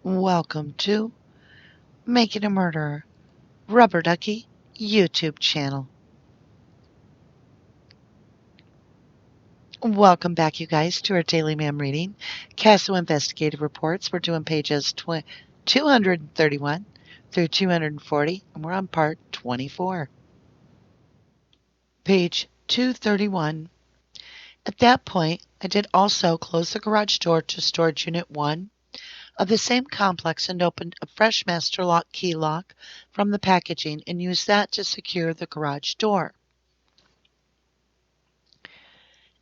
Welcome to Making a Murderer, Rubberducky YouTube channel. Welcome back, you guys, to our daily MaM reading, CASO Investigative Reports. We're doing pages 231 through 240, and we're on part 24. Page 231. At that point, I did also close the garage door to storage unit 1 of the same complex and opened a fresh master lock key lock from the packaging and used that to secure the garage door.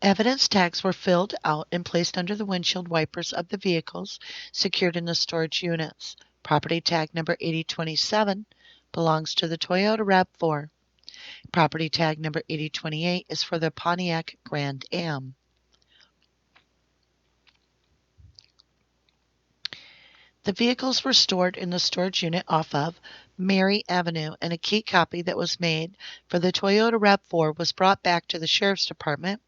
Evidence tags were filled out and placed under the windshield wipers of the vehicles secured in the storage units. Property tag number 8027 belongs to the Toyota RAV4. Property tag number 8028 is for the Pontiac Grand Am. The vehicles were stored in the storage unit off of Mary Avenue, and a key copy that was made for the Toyota RAV4 was brought back to the Sheriff's Department,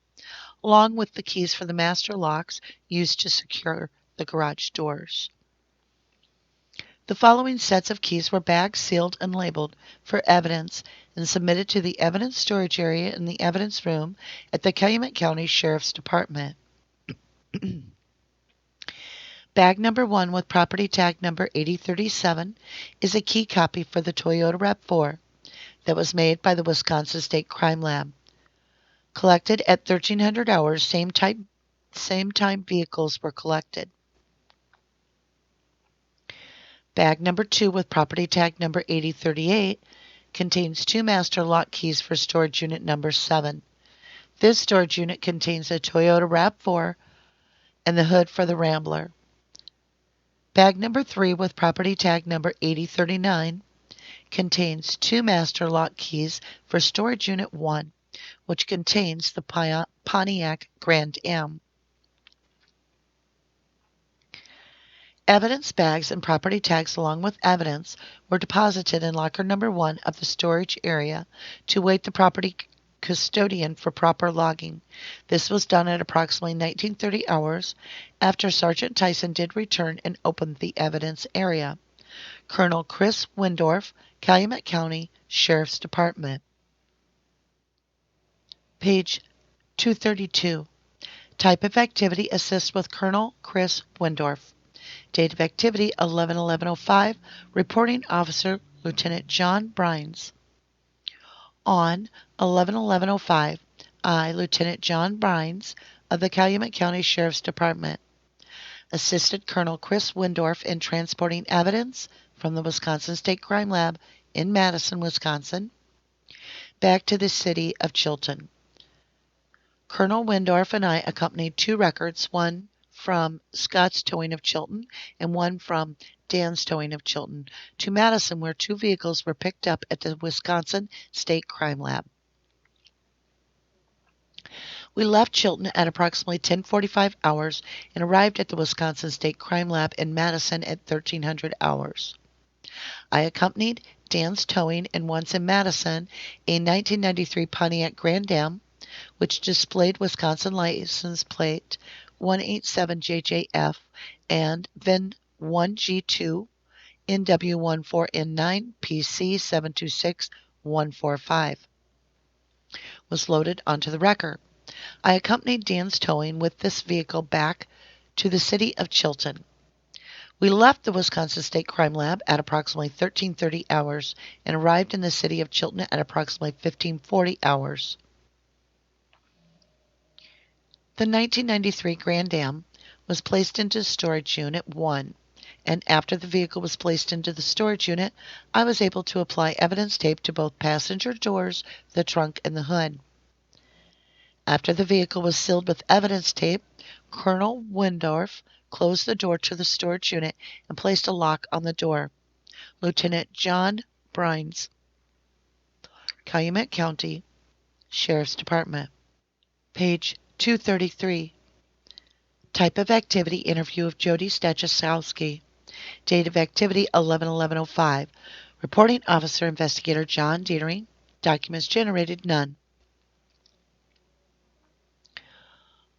along with the keys for the master locks used to secure the garage doors. The following sets of keys were bagged, sealed, and labeled for evidence and submitted to the evidence storage area in the evidence room at the Calumet County Sheriff's Department. Bag number 1 with property tag number 8037 is a key copy for the Toyota RAV4 that was made by the Wisconsin State Crime Lab. Collected at 1300 hours, same time vehicles were collected. Bag number 2 with property tag number 8038 contains 2 master lock keys for storage unit number 7. This storage unit contains a Toyota RAV4 and the hood for the Rambler. Bag number 3 with property tag number 8039 contains 2 master lock keys for storage unit 1, which contains the Pontiac Grand Am. Evidence bags and property tags along with evidence were deposited in locker number 1 of the storage area to await the property custodian for proper logging. This was done at approximately 1930 hours after Sergeant Tyson did return and open the evidence area. Colonel Chris Windorf, Calumet County Sheriff's Department. Page 232. Type of activity assists with Colonel Chris Windorf. Date of activity 11/11/05. Reporting officer Lieutenant John Brines. On 11/11/05, I, Lieutenant John Brines of the Calumet County Sheriff's Department, assisted Colonel Chris Windorf in transporting evidence from the Wisconsin State Crime Lab in Madison, Wisconsin, back to the city of Chilton. Colonel Windorf and I accompanied 2 records, one from Scott's Towing of Chilton and one from Dan's Towing of Chilton, to Madison, where 2 vehicles were picked up at the Wisconsin State Crime Lab. We left Chilton at approximately 10:45 hours and arrived at the Wisconsin State Crime Lab in Madison at 1300 hours. I accompanied Dan's Towing and once in Madison a 1993 Pontiac Grand Am, which displayed Wisconsin license plate 187JJF and VIN 1G2 NW14N9 PC 726145 was loaded onto the wrecker. I accompanied Dan's Towing with this vehicle back to the city of Chilton. We left the Wisconsin State Crime Lab at approximately 1330 hours and arrived in the city of Chilton at approximately 1540 hours. The 1993 Grand Am was placed into Storage Unit 1, and after the vehicle was placed into the storage unit, I was able to apply evidence tape to both passenger doors, the trunk, and the hood. After the vehicle was sealed with evidence tape, Colonel Windorf closed the door to the storage unit and placed a lock on the door. Lieutenant John Brines, Calumet County Sheriff's Department. Page 233. Type of activity interview of Jody Stachowski. Date of activity 11/11/05. Reporting officer investigator John Dietering. Documents generated none.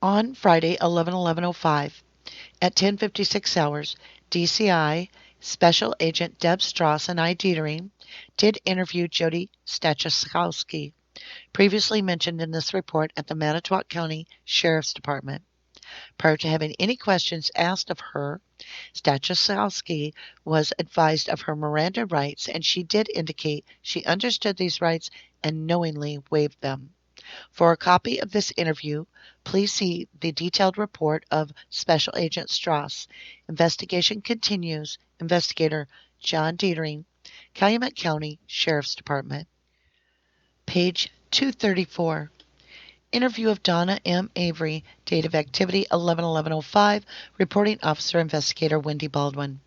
On Friday 11/11/05, At 10:56 hours, DCI Special Agent Deb Strauss and I. Dietering did interview Jody Stachowski, previously mentioned in this report at the Manitowoc County Sheriff's Department. Prior to having any questions asked of her, Stachowski was advised of her Miranda rights, and she did indicate she understood these rights and knowingly waived them. For a copy of this interview, please see the detailed report of Special Agent Strauss. Investigation continues. Investigator John Dietering, Calumet County Sheriff's Department. Page 234. Interview of Donna M. Avery, date of activity 11/11/05, reporting officer investigator Wendy Baldwin.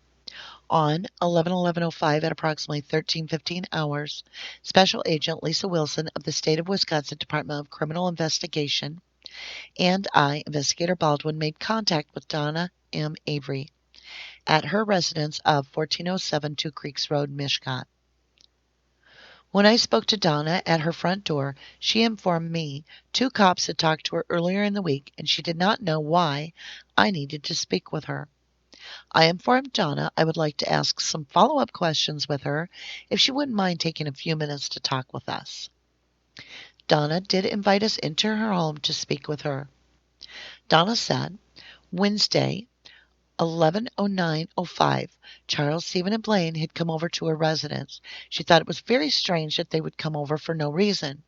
On 11/11/05 at approximately 13:15 hours, Special Agent Lisa Wilson of the State of Wisconsin Department of Criminal Investigation and I, Investigator Baldwin, made contact with Donna M. Avery at her residence of 1407 Two Creeks Road, Mishcot. When I spoke to Donna at her front door, she informed me 2 cops had talked to her earlier in the week and she did not know why I needed to speak with her. I informed Donna I would like to ask some follow-up questions with her if she wouldn't mind taking a few minutes to talk with us. Donna did invite us into her home to speak with her. Donna said, Wednesday, 11/09/05, Charles, Stephen, and Blaine had come over to her residence. She thought it was very strange that they would come over for no reason.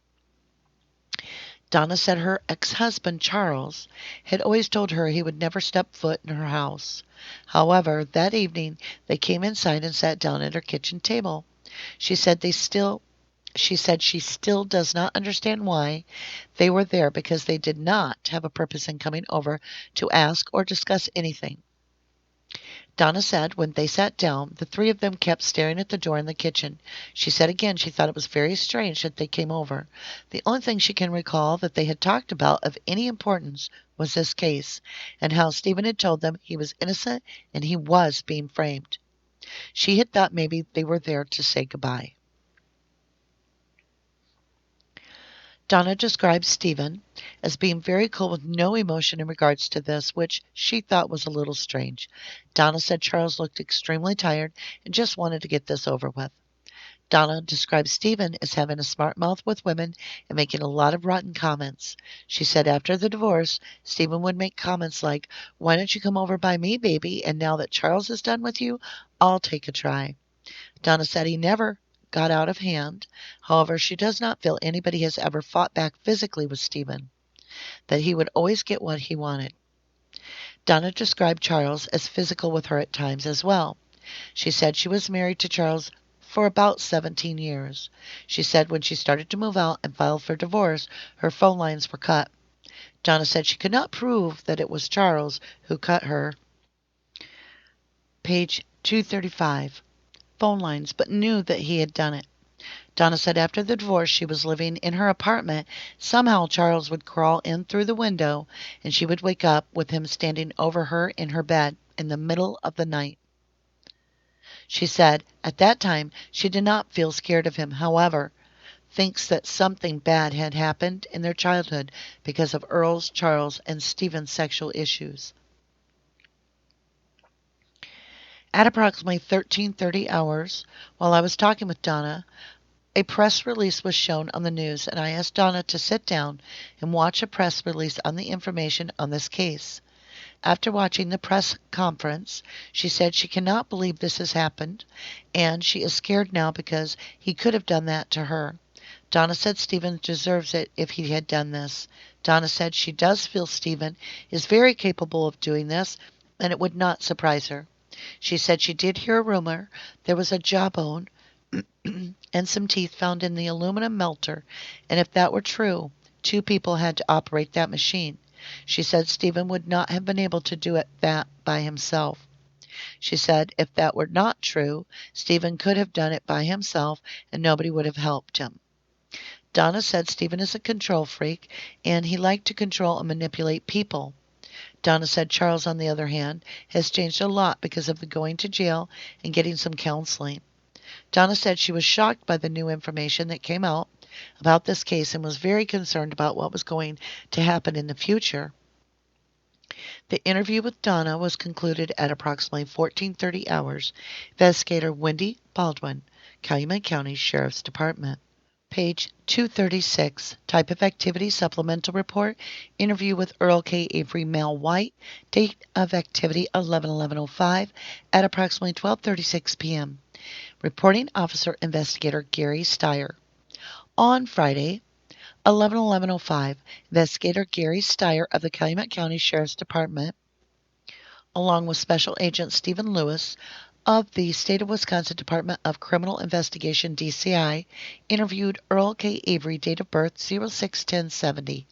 Donna said her ex-husband, Charles, had always told her he would never step foot in her house. However, that evening they came inside and sat down at her kitchen table. She said she still does not understand why they were there because they did not have a purpose in coming over to ask or discuss anything. Donna said when they sat down, the 3 of them kept staring at the door in the kitchen. She said again she thought it was very strange that they came over. The only thing she can recall that they had talked about of any importance was this case, and how Stephen had told them he was innocent and he was being framed. She had thought maybe they were there to say goodbye. Donna described Stephen as being very cool with no emotion in regards to this, which she thought was a little strange. Donna said Charles looked extremely tired and just wanted to get this over with. Donna described Stephen as having a smart mouth with women and making a lot of rotten comments. She said after the divorce, Stephen would make comments like, "Why don't you come over by me, baby, and now that Charles is done with you, I'll take a try." Donna said he never got out of hand. However, she does not feel anybody has ever fought back physically with Stephen, that he would always get what he wanted. Donna described Charles as physical with her at times as well. She said she was married to Charles for about 17 years. She said when she started to move out and filed for divorce, her phone lines were cut. Donna said she could not prove that it was Charles who cut her. Page 235. Phone lines, but knew that he had done it. Donna said after the divorce she was living in her apartment. Somehow Charles would crawl in through the window and she would wake up with him standing over her in her bed in the middle of the night. She said at that time she did not feel scared of him, however, thinks that something bad had happened in their childhood because of Earl's, Charles, and Stephen's sexual issues. At approximately 13:30 hours, while I was talking with Donna, a press release was shown on the news, and I asked Donna to sit down and watch a press release on the information on this case. After watching the press conference, she said she cannot believe this has happened, and she is scared now because he could have done that to her. Donna said Stephen deserves it if he had done this. Donna said she does feel Stephen is very capable of doing this, and it would not surprise her. She said she did hear a rumor there was a jawbone and some teeth found in the aluminum melter, and if that were true, 2 people had to operate that machine. She said Stephen would not have been able to do that by himself. She said if that were not true, Stephen could have done it by himself and nobody would have helped him. Donna said Stephen is a control freak and he liked to control and manipulate people. Donna said Charles, on the other hand, has changed a lot because of the going to jail and getting some counseling. Donna said she was shocked by the new information that came out about this case and was very concerned about what was going to happen in the future. The interview with Donna was concluded at approximately 14:30 hours. Investigator Wendy Baldwin, Calumet County Sheriff's Department. Page 236, Type of Activity Supplemental Report, Interview with Earl K. Avery, male, white, date of activity 11/11/05 at approximately 12:36 p.m. Reporting Officer Investigator Gary Steyer. On Friday, 11/11/05, Investigator Gary Steyer of the Calumet County Sheriff's Department, along with Special Agent Stephen Lewis of the State of Wisconsin Department of Criminal Investigation DCI, interviewed Earl K. Avery, date of birth 06/10/70,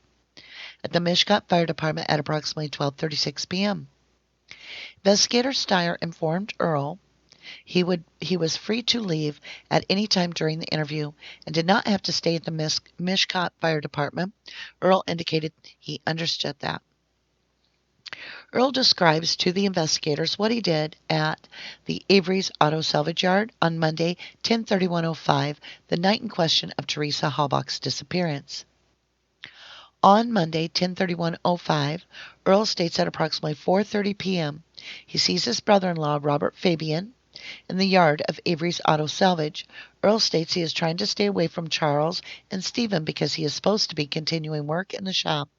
at the Mishcot Fire Department at approximately 12:36 p.m. Investigator Steyer informed Earl he was free to leave at any time during the interview and did not have to stay at the Mishcot Fire Department. Earl indicated he understood that. Earl describes to the investigators what he did at the Avery's Auto Salvage Yard on Monday, 10/31/05, the night in question of Teresa Halbach's disappearance. On Monday, 10/31/05, Earl states at approximately 4:30 p.m. he sees his brother-in-law, Robert Fabian, in the yard of Avery's Auto Salvage. Earl states he is trying to stay away from Charles and Stephen because he is supposed to be continuing work in the shop.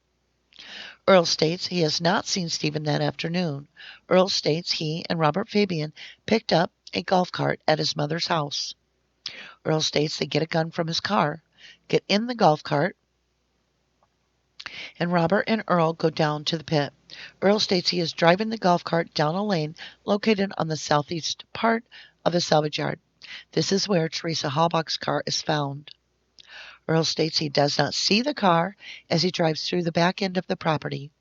Earl states he has not seen Stephen that afternoon. Earl states he and Robert Fabian picked up a golf cart at his mother's house. Earl states they get a gun from his car, get in the golf cart, and Robert and Earl go down to the pit. Earl states he is driving the golf cart down a lane located on the southeast part of the salvage yard. This is where Teresa Halbach's car is found. Earl states he does not see the car as he drives through the back end of the property.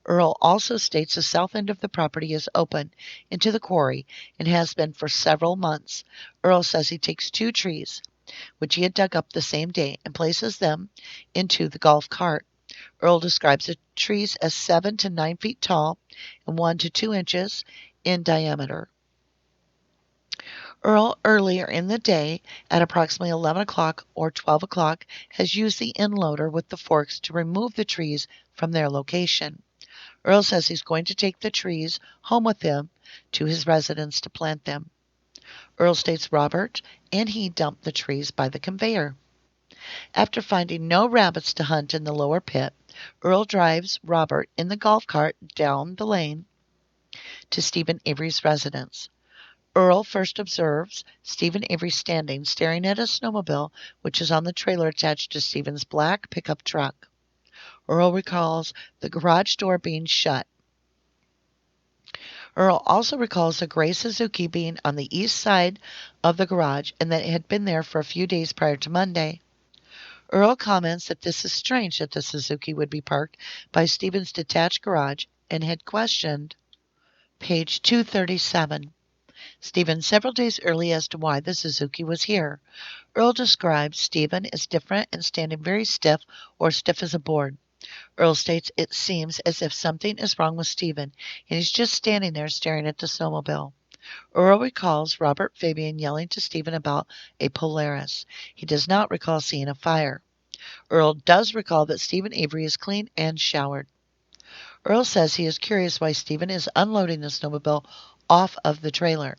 Earl also states the south end of the property is open into the quarry and has been for several months. Earl says he takes 2 trees, which he had dug up the same day, and places them into the golf cart. Earl describes the trees as 7 to 9 feet tall and 1 to 2 inches in diameter. Earl, earlier in the day, at approximately 11 o'clock or 12 o'clock, has used the end loader with the forks to remove the trees from their location. Earl says he's going to take the trees home with him to his residence to plant them. Earl states Robert and he dumped the trees by the conveyor. After finding no rabbits to hunt in the lower pit, Earl drives Robert in the golf cart down the lane to Stephen Avery's residence. Earl first observes Stephen Avery standing, staring at a snowmobile, which is on the trailer attached to Stephen's black pickup truck. Earl recalls the garage door being shut. Earl also recalls the gray Suzuki being on the east side of the garage and that it had been there for a few days prior to Monday. Earl comments that this is strange that the Suzuki would be parked by Stephen's detached garage and had questioned page 237. Stephen several days early as to why the Suzuki was here. Earl describes Stephen as different and standing very stiff or stiff as a board. Earl states it seems as if something is wrong with Stephen, and he's just standing there staring at the snowmobile. Earl recalls Robert Fabian yelling to Stephen about a Polaris. He does not recall seeing a fire. Earl does recall that Stephen Avery is clean and showered. Earl says he is curious why Stephen is unloading the snowmobile off of the trailer.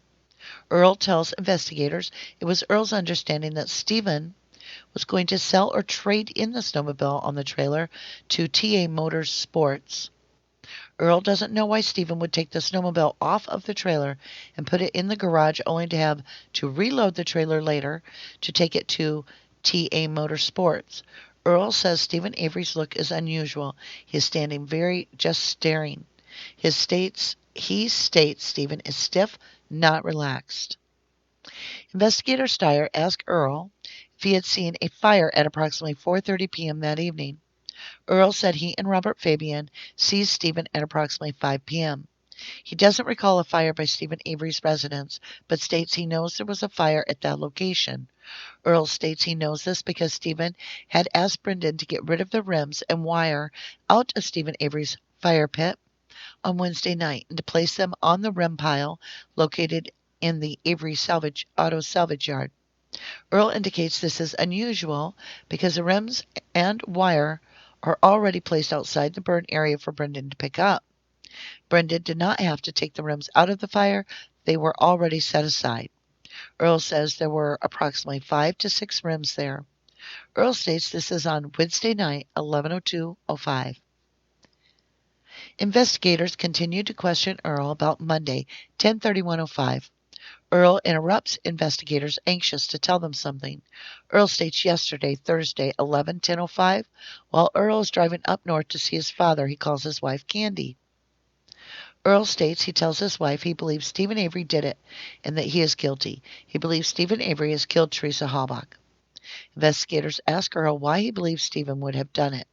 Earl tells investigators it was Earl's understanding that Stephen was going to sell or trade in the snowmobile on the trailer to TA Motorsports. Earl doesn't know why Stephen would take the snowmobile off of the trailer and put it in the garage only to have to reload the trailer later to take it to TA Motorsports. Earl says Stephen Avery's look is unusual. He is standing just staring. He states Stephen is stiff, not relaxed. Investigator Steyer asked Earl if he had seen a fire at approximately 4:30 p.m. that evening. Earl said he and Robert Fabian seized Stephen at approximately 5 p.m. He doesn't recall a fire by Stephen Avery's residence, but states he knows there was a fire at that location. Earl states he knows this because Stephen had asked Brendan to get rid of the rims and wire out of Stephen Avery's fire pit on Wednesday night and to place them on the rim pile located in the Avery Auto Salvage Yard. Earl indicates this is unusual because the rims and wire are already placed outside the burn area for Brendan to pick up. Brendan did not have to take the rims out of the fire. They were already set aside. Earl says there were approximately 5 to 6 rims there. Earl states this is on Wednesday night, 11:02:05. Investigators continued to question Earl about Monday, 10:31:05. Earl interrupts investigators anxious to tell them something. Earl states yesterday, Thursday, 11:10:05, while Earl is driving up north to see his father, he calls his wife Candy. Earl states he tells his wife he believes Steven Avery did it and that he is guilty. He believes Steven Avery has killed Teresa Halbach. Investigators ask Earl why he believes Steven would have done it.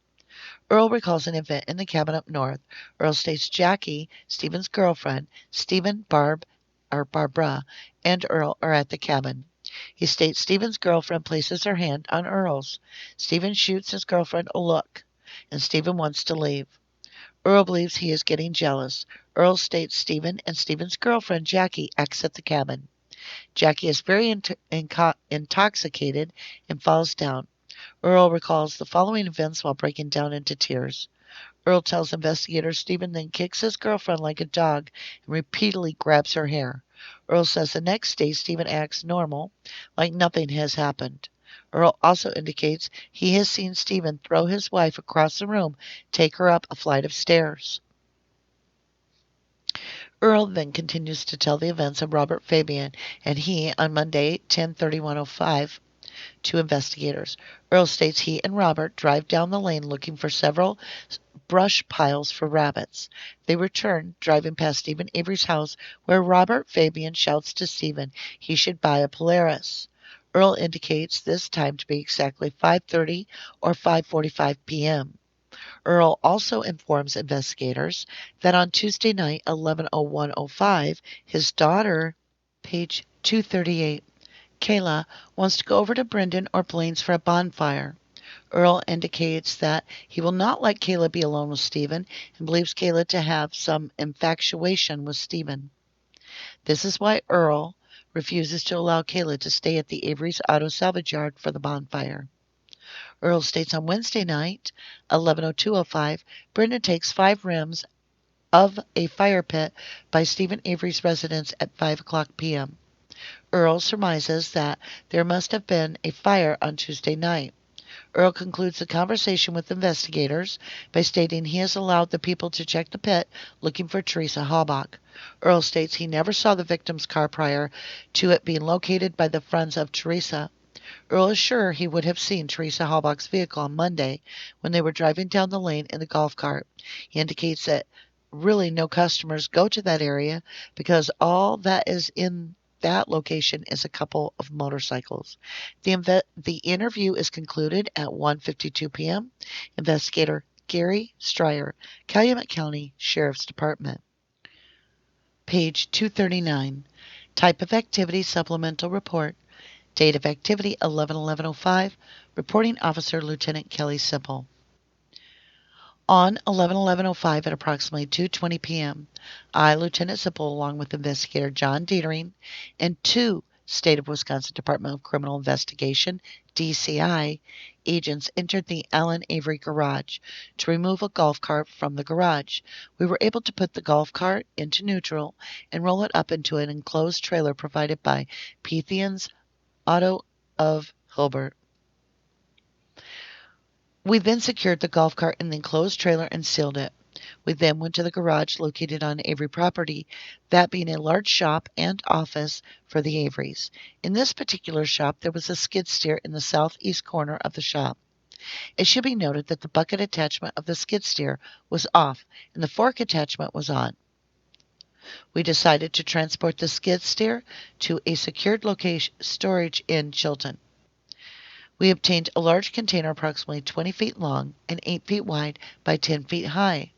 Earl recalls an event in the cabin up north. Earl states Jackie, Steven's girlfriend, Steven, Barbara, and Earl are at the cabin. He states Steven's girlfriend places her hand on Earl's. Steven shoots his girlfriend a look, and Steven wants to leave. Earl believes he is getting jealous. Earl states Steven and Steven's girlfriend, Jackie, exit the cabin. Jackie is very intoxicated and falls down. Earl recalls the following events while breaking down into tears. Earl tells investigators Steven then kicks his girlfriend like a dog and repeatedly grabs her hair. Earl says the next day Steven acts normal, like nothing has happened. Earl also indicates he has seen Steven throw his wife across the room, take her up a flight of stairs. Earl then continues to tell the events of Robert Fabian and he on Monday, 10:31:05. To investigators. Earl states he and Robert drive down the lane looking for several brush piles for rabbits. They return, driving past Steven Avery's house, where Robert Fabian shouts to Steven he should buy a Polaris. Earl indicates this time to be exactly 5:30 or 5:45 p.m. Earl also informs investigators that on Tuesday night, 11:01:05, his daughter, page 238, Kayla, wants to go over to Brendan or Blaine's for a bonfire. Earl indicates that he will not let Kayla be alone with Steven and believes Kayla to have some infatuation with Steven. This is why Earl refuses to allow Kayla to stay at the Avery's Auto Salvage Yard for the bonfire. Earl states on Wednesday night, 11:02:05, Brendan takes 5 rims of a fire pit by Steven Avery's residence at 5:00 p.m. Earl surmises that there must have been a fire on Tuesday night. Earl concludes the conversation with investigators by stating he has allowed the people to check the pit looking for Teresa Halbach. Earl states he never saw the victim's car prior to it being located by the friends of Teresa. Earl is sure he would have seen Teresa Halbach's vehicle on Monday when they were driving down the lane in the golf cart. He indicates that really no customers go to that area because all that is in that location is a couple of motorcycles. The interview is concluded at 1:52 p.m. Investigator Gary Stryer, Calumet County Sheriff's Department. Page 239. Type of activity supplemental report. Date of activity 11/11/05. Reporting officer Lieutenant Kelly Sipple. On 11/11/05 at approximately 2:20 p.m., I, Lieutenant Sipple, along with investigator John Dietering and 2 State of Wisconsin Department of Criminal Investigation, DCI, agents entered the Allen Avery garage to remove a golf cart from the garage. We were able to put the golf cart into neutral and roll it up into an enclosed trailer provided by Pythian's Auto of Hilbert. We then secured the golf cart in the enclosed trailer and sealed it. We then went to the garage located on Avery property, that being a large shop and office for the Averys. In this particular shop, there was a skid steer in the southeast corner of the shop. It should be noted that the bucket attachment of the skid steer was off and the fork attachment was on. We decided to transport the skid steer to a secured location storage in Chilton. We obtained a large container approximately 20 feet long and 8 feet wide by 10 feet high.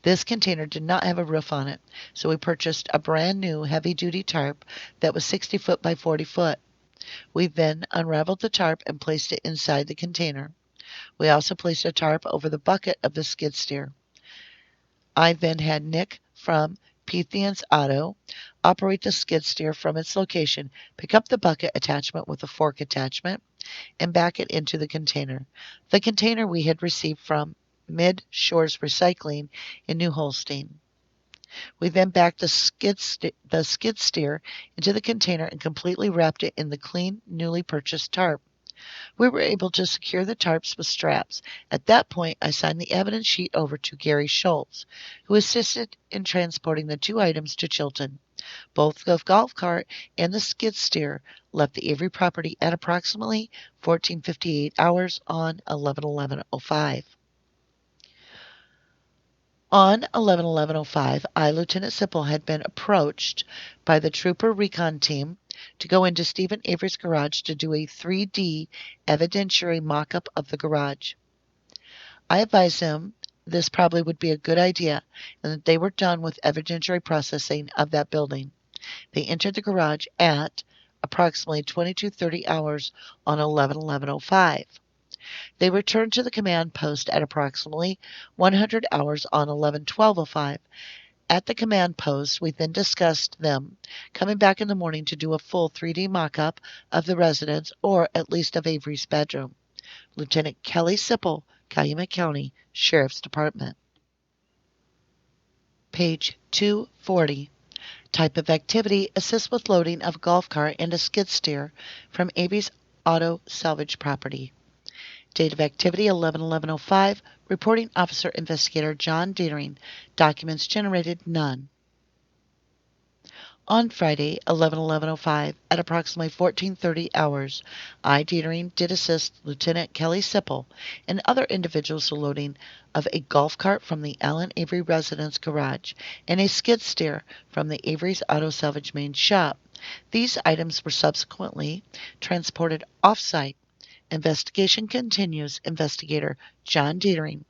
This container did not have a roof on it, so we purchased a brand new heavy-duty tarp that was 60 foot by 40 foot. We then unraveled the tarp and placed it inside the container. We also placed a tarp over the bucket of the skid steer. I then had Nick from Pythian's Auto operate the skid steer from its location, pick up the bucket attachment with a fork attachment, and back it into the container. The container we had received from Mid Shores Recycling in New Holstein. We then backed the skid steer into the container and completely wrapped it in the clean, newly purchased tarp. We were able to secure the tarps with straps. At that point, I signed the evidence sheet over to Gary Schultz, who assisted in transporting the two items to Chilton. Both the golf cart and the skid steer left the Avery property at approximately 14:58 hours on 11/11/05. On 11/11/05, I, Lieutenant Sipple, had been approached by the Trooper Recon Team to go into Steven Avery's garage to do a 3D evidentiary mock-up of the garage. I advised him this probably would be a good idea and that they were done with evidentiary processing of that building. They entered the garage at approximately 22:30 hours on 11/11/05. They returned to the command post at approximately 100 hours on 11/12/05. At the command post, we then discussed them coming back in the morning to do a full 3D mock-up of the residence, or at least of Avery's bedroom. Lieutenant Kelly Sipple, Calumet County Sheriff's Department. Page 240. Type of activity: assist with loading of a golf cart and a skid steer from Avery's auto salvage property. Date of activity 11/11/05. Reporting officer investigator John Dietering. Documents generated none. On Friday 11/11/05 at approximately 14:30 hours, I, Dietering, did assist Lieutenant Kelly Sipple and other individuals in loading of a golf cart from the Allen Avery residence garage and a skid steer from the Avery's auto salvage main shop. These items were subsequently transported off-site. Investigation continues. Investigator John Dietering,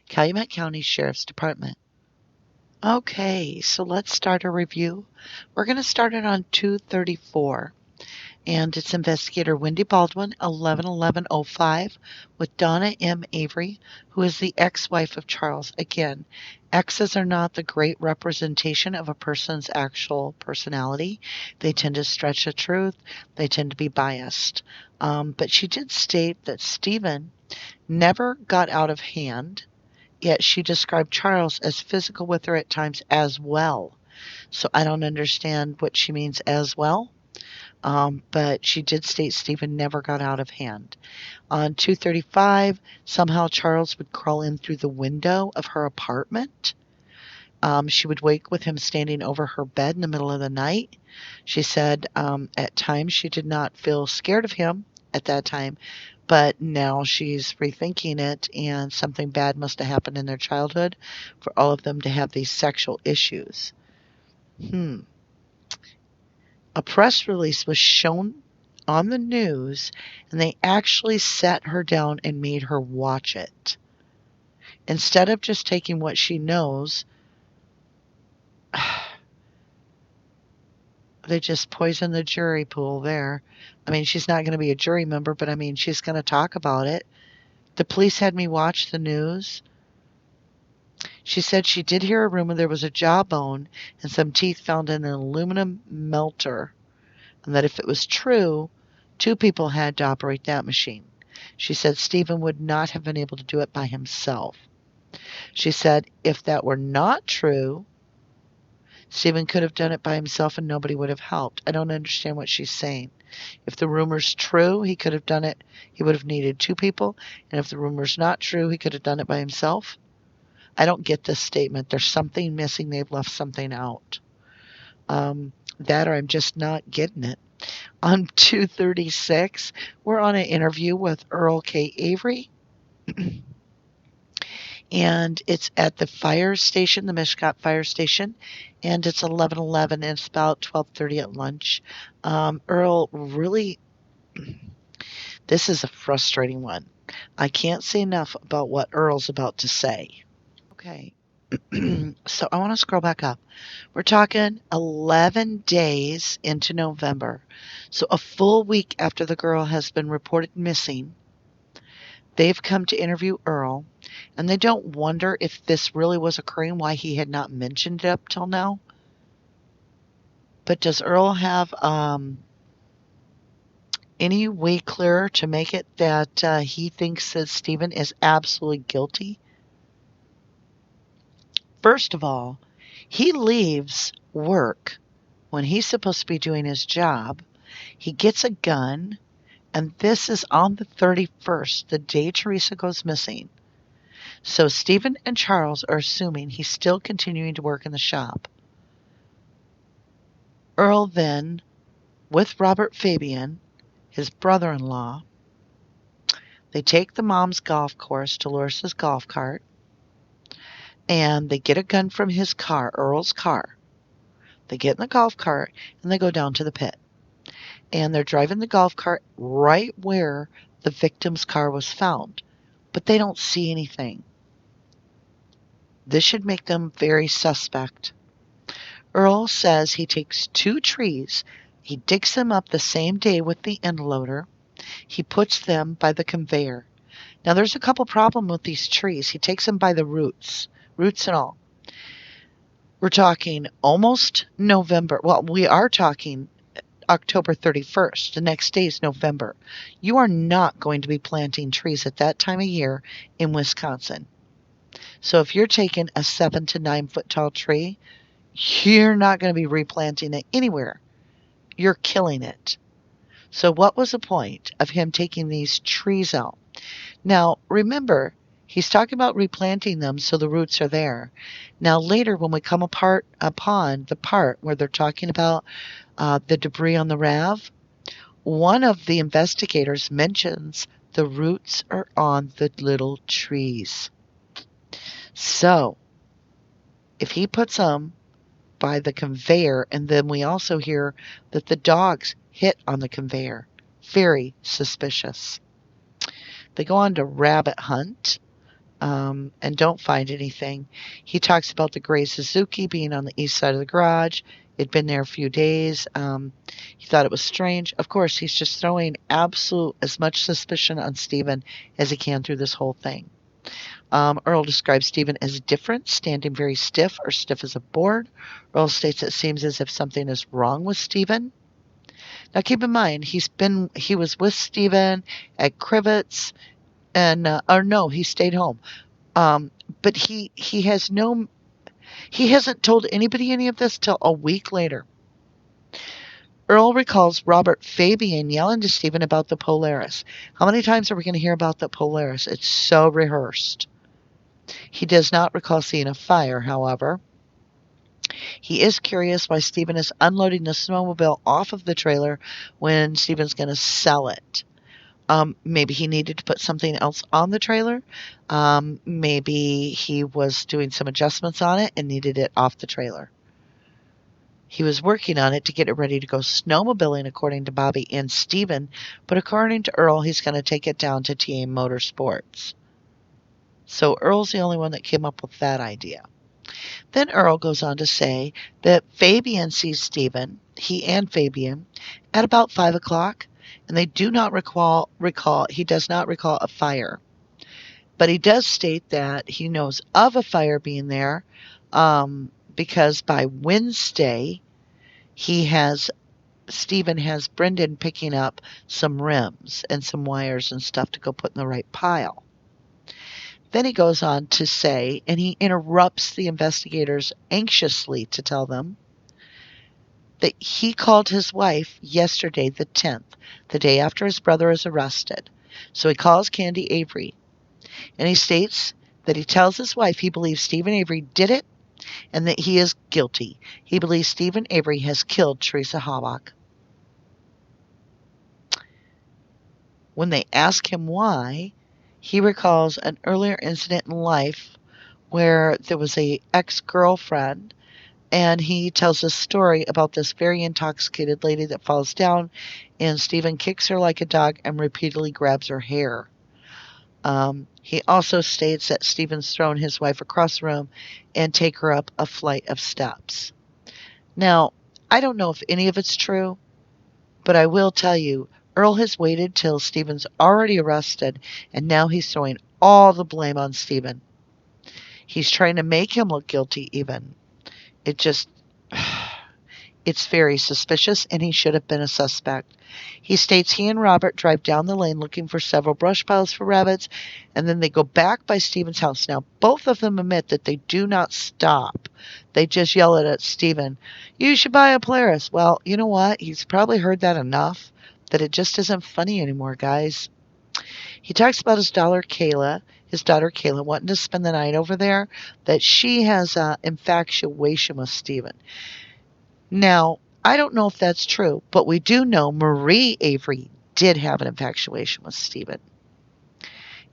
Calumet County Sheriff's Department. Okay, so let's start a review. We're going to start it on 234, and it's Investigator Wendy Baldwin, 11/11/05, with Donna M. Avery, who is the ex-wife of Charles. Again, exes are not the great representation of a person's actual personality. They tend to stretch the truth. They tend to be biased. But she did state that Stephen never got out of hand, yet she described Charles as physical with her at times as well. So I don't understand what she means as well. But she did state Stephen never got out of hand. On 235, somehow Charles would crawl in through the window of her apartment. She would wake with him standing over her bed in the middle of the night. She said at times she did not feel scared of him at that time, but now she's rethinking it, and something bad must have happened in their childhood for all of them to have these sexual issues. A press release was shown on the news, and they actually sat her down and made her watch it. Instead of just taking what she knows, they just poisoned the jury pool there. I mean, she's not going to be a jury member, but I mean, she's going to talk about it. The police had me watch the news. She said she did hear a rumor there was a jawbone and some teeth found in an aluminum melter, and that if it was true, two people had to operate that machine. She said Stephen would not have been able to do it by himself. She said if that were not true, Stephen could have done it by himself and nobody would have helped. I don't understand what she's saying. If the rumor's true, he could have done it. He would have needed two people. And if the rumor's not true, he could have done it by himself. I don't get this statement. There's something missing. They've left something out. That or I'm just not getting it. On 236, we're on an interview with Earl K. Avery. And it's at the fire station, the Mishcot Fire Station, and it's 11:11, and it's about 12:30 at lunch. Earl really, this is a frustrating one. I can't say enough about what Earl's about to say. Okay, so I want to scroll back up. We're talking 11 days into November, so a full week after the girl has been reported missing. They've come to interview Earl, and they don't wonder if this really was occurring, why he had not mentioned it up till now. But does Earl have any way clearer to make it that he thinks that Stephen is absolutely guilty? First of all, He leaves work when he's supposed to be doing his job. He gets a gun, and this is on the 31st, the day Teresa goes missing. So Stephen and Charles are assuming he's still continuing to work in the shop. Earl then, with Robert Fabian, his brother-in-law, they take the mom's golf course, Dolores' golf cart, and they get a gun from his car, Earl's car. They get in the golf cart, and they go down to the pit. And they're driving the golf cart right where the victim's car was found. But they don't see anything. This should make them very suspect. Earl says he takes 2 trees. He digs them up the same day with the end loader. He puts them by the conveyor. Now, there's a couple problems with these trees. He takes them by the roots and all. We're talking almost November. Well, we are talking October 31st. The next day is November. You are not going to be planting trees at that time of year in Wisconsin. So if you're taking a 7 to 9 foot tall tree, you're not going to be replanting it anywhere. You're killing it. So what was the point of him taking these trees out? Now, remember, he's talking about replanting them so the roots are there. Now, later when we come upon the part where they're talking about the debris on the RAV, one of the investigators mentions the roots are on the little trees. So, if he puts them by the conveyor, and then we also hear that the dogs hit on the conveyor, very suspicious. They go on to rabbit hunt and don't find anything. He talks about the gray Suzuki being on the east side of the garage. It'd been there a few days. He thought it was strange. Of course, he's just throwing as much suspicion on Stephen as he can through this whole thing. Earl describes Stephen as different, standing very stiff or stiff as a board. Earl states it seems as if something is wrong with Stephen. Now keep in mind, he was with Stephen at Crivets, and he stayed home. But he hasn't told anybody any of this till a week later. Earl recalls Robert Fabian yelling to Stephen about the Polaris. How many times are we going to hear about the Polaris? It's so rehearsed. He does not recall seeing a fire, however. He is curious why Stephen is unloading the snowmobile off of the trailer when Stephen's going to sell it. Maybe he needed to put something else on the trailer. Maybe he was doing some adjustments on it and needed it off the trailer. He was working on it to get it ready to go snowmobiling, according to Bobby and Stephen, but according to Earl, he's going to take it down to TA Motorsports. So Earl's the only one that came up with that idea. Then Earl goes on to say that Fabian sees Stephen, he and Fabian, at about 5 o'clock, and they do not he does not recall a fire. But he does state that he knows of a fire being there, because by Wednesday, Stephen has Brendan picking up some rims and some wires and stuff to go put in the right pile. Then he goes on to say, and he interrupts the investigators anxiously to tell them that he called his wife yesterday, the 10th, the day after his brother is arrested. So he calls Candy Avery, and he states that he tells his wife he believes Steven Avery did it and that he is guilty. He believes Steven Avery has killed Teresa Halbach. When they ask him why, he recalls an earlier incident in life where there was an ex-girlfriend, and he tells a story about this very intoxicated lady that falls down, and Stephen kicks her like a dog and repeatedly grabs her hair. He also states that Stephen's thrown his wife across the room and take her up a flight of steps. Now, I don't know if any of it's true, but I will tell you, Earl has waited till Stephen's already arrested, and now he's throwing all the blame on Stephen. He's trying to make him look guilty even. It just... It's very suspicious, and he should have been a suspect. He states he and Robert drive down the lane looking for several brush piles for rabbits, and then they go back by Stephen's house. Now, both of them admit that they do not stop. They just yell at Stephen, "You should buy a Polaris." Well, you know what? He's probably heard that enough that it just isn't funny anymore, guys. He talks about his daughter Kayla, wanting to spend the night over there, that she has an infatuation with Stephen. Now, I don't know if that's true, but we do know Marie Avery did have an infatuation with Stephen.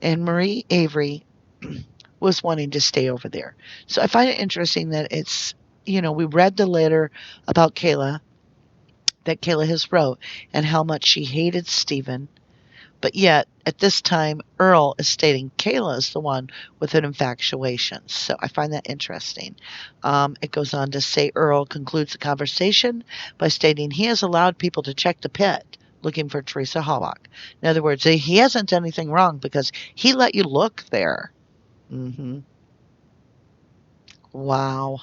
And Marie Avery was wanting to stay over there. So I find it interesting that we read the letter about Kayla that Kayla has wrote and how much she hated Stephen. But yet, at this time, Earl is stating Kayla is the one with an infatuation. So I find that interesting. It goes on to say Earl concludes the conversation by stating he has allowed people to check the pit looking for Teresa Hawak. In other words, he hasn't done anything wrong because he let you look there. Wow.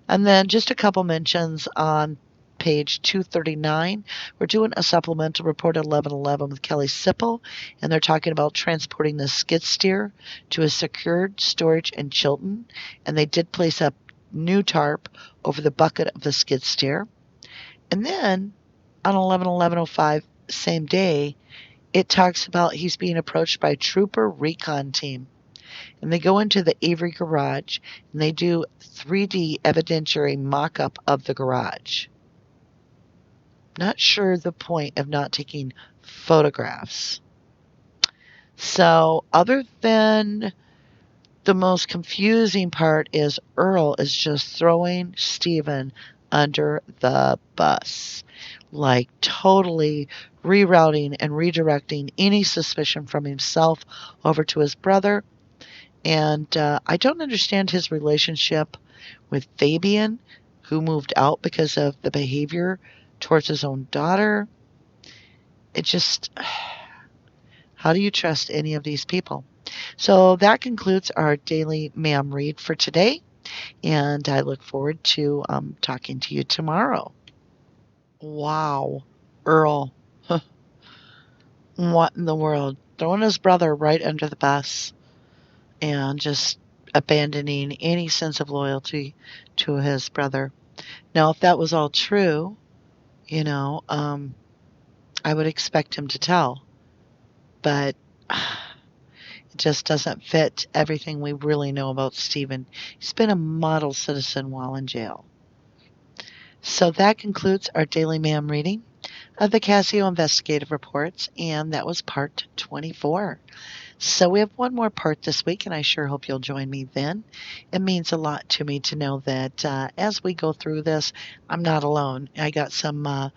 And then just a couple mentions on page 239. We're doing a supplemental report at 1111 with Kelly Sipple, and they're talking about transporting the skid steer to a secured storage in Chilton, and they did place a new tarp over the bucket of the skid steer. And then on 11/11/05, same day, it talks about he's being approached by a trooper recon team. And they go into the Avery garage, and they do 3D evidentiary mock-up of the garage. Not sure the point of not taking photographs. So other than the most confusing part is Earl is just throwing Stephen under the bus. Like totally rerouting and redirecting any suspicion from himself over to his brother. And I don't understand his relationship with Fabian, who moved out because of the behavior towards his own daughter. It just, how do you trust any of these people? So that concludes our daily MaM Read for today, and I look forward to talking to you tomorrow. Wow, Earl. What in the world? Throwing his brother right under the bus and just abandoning any sense of loyalty to his brother. Now, if that was all true, I would expect him to tell, but it just doesn't fit everything we really know about Stephen. He's been a model citizen while in jail. So that concludes our daily MaM reading of the CASO Investigative Reports, and that was part 24. So we have one more part this week, and I sure hope you'll join me then. It means a lot to me to know that as we go through this, I'm not alone. I got some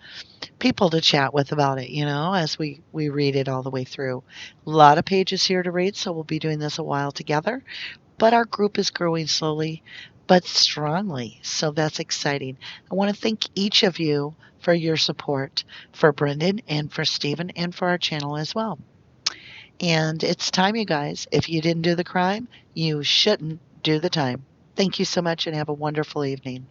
people to chat with about it, as we read it all the way through. A lot of pages here to read, so we'll be doing this a while together. But our group is growing slowly but strongly, so that's exciting. I want to thank each of you for your support, for Brendan and for Stephen and for our channel as well. And it's time, you guys. If you didn't do the crime, you shouldn't do the time. Thank you so much and have a wonderful evening.